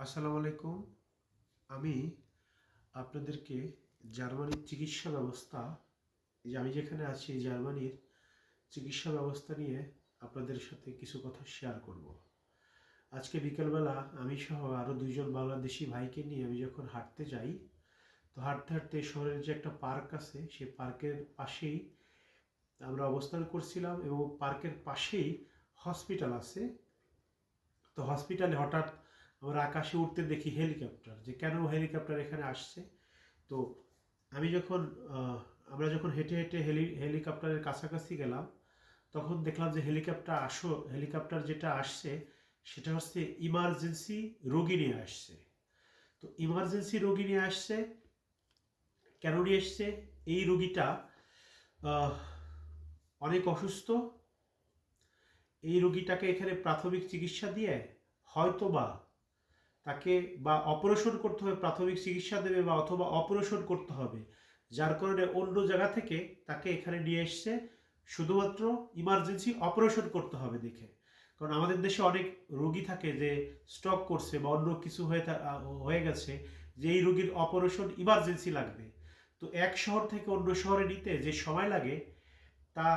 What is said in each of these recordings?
আসসালামু আলাইকুম। আমি আপনাদেরকে জার্মানির চিকিৎসা ব্যবস্থা, যে আমি যেখানে আছি এই জার্মানির চিকিৎসা ব্যবস্থা নিয়ে আপনাদের সাথে কিছু কথা শেয়ার করব। আজকে বিকেলবেলা আমি সহ আরও দুইজন বাংলাদেশি ভাইকে নিয়ে আমি যখন হাঁটতে যাই, তো হাঁটতে হাঁটতে শহরের যে একটা পার্ক আছে সেই পার্কের পাশেই আমরা অবস্থান করছিলাম এবং পার্কের পাশেই হসপিটাল আছে। তো হসপিটালে হঠাৎ আমরা আকাশে উঠতে দেখি হেলিকপ্টার, যে কেন হেলিকপ্টার এখানে আসছে। তো আমি যখন আমরা যখন হেঁটে হেঁটে হেলিকপ্টারের কাছাকাছি গেলাম, তখন দেখলাম যে হেলিকপ্টার যেটা আসছে সেটা হচ্ছে ইমার্জেন্সি রোগী নিয়ে আসছে। তো ইমার্জেন্সি রোগী নিয়ে আসছে, কেন নিয়ে এসছে? এই রোগীটা আহ, অনেক অসুস্থ। এই রোগীটাকে এখানে প্রাথমিক চিকিৎসা দিয়ে হয়তোবা তাকে বা অপারেশন করতে হবে, প্রাথমিক চিকিৎসা দেবে বা অথবা অপারেশন করতে হবে, যার কারণে অন্য জায়গা থেকে তাকে এখানে নিয়ে এসছে শুধুমাত্র ইমার্জেন্সি অপারেশন করতে হবে দেখে। কারণ আমাদের দেশে অনেক রোগী থাকে যে স্ট্রোক করছে বা অন্য কিছু হয়ে গেছে, যে এই রোগীর অপারেশন ইমার্জেন্সি লাগবে। তো এক শহর থেকে অন্য শহরে নিতে যে সময় লাগে তা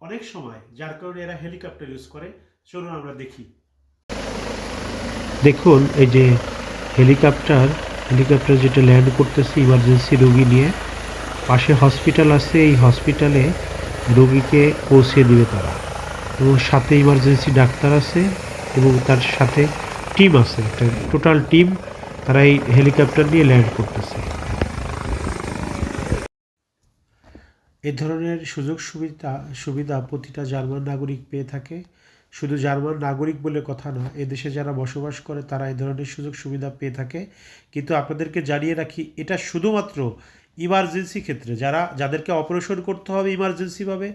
অনেক সময়, যার কারণে এরা হেলিকপ্টার ইউজ করে। চলুন আমরা দেখি। দেখুন এই যে হেলিকপ্টার হেলিকপ্টার যেটা ল্যান্ড করতেছে ইমার্জেন্সি রোগী নিয়ে, পাশে হসপিটাল আছে, এই হসপিটালে রোগীকে পৌঁছে দিবে তারা, এবং সাথে ইমার্জেন্সি ডাক্তার আছে এবং তার সাথে টিম আছে, একটা টোটাল টিম। তারা এই হেলিকপ্টার নিয়ে ল্যান্ড করতেছে। এ ধরনের সুযোগ সুবিধা প্রতিটা জার্মান নাগরিক পেয়ে থাকে। শুধু জার্মান নাগরিক বলে কথা না, এদেশে যারা বসবাস করে তারা এই ধরনের সুযোগ সুবিধা পেয়ে থাকে। কিন্তু আপনাদেরকে জানিয়ে রাখি, এটা শুধুমাত্র ইমার্জেন্সি ক্ষেত্রে, যাদেরকে অপারেশন করতে হবে ইমার্জেন্সিভাবে,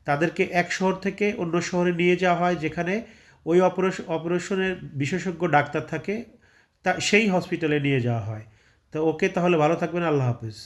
তাদেরকে এক শহর থেকে অন্য শহরে নিয়ে যাওয়া হয়, যেখানে ওই অপারেশনের বিশেষজ্ঞ ডাক্তার থাকে, তা সেই হসপিটালে নিয়ে যাওয়া হয়। তো ওকে, তাহলে ভালো থাকবেন। আল্লাহ হাফেজ।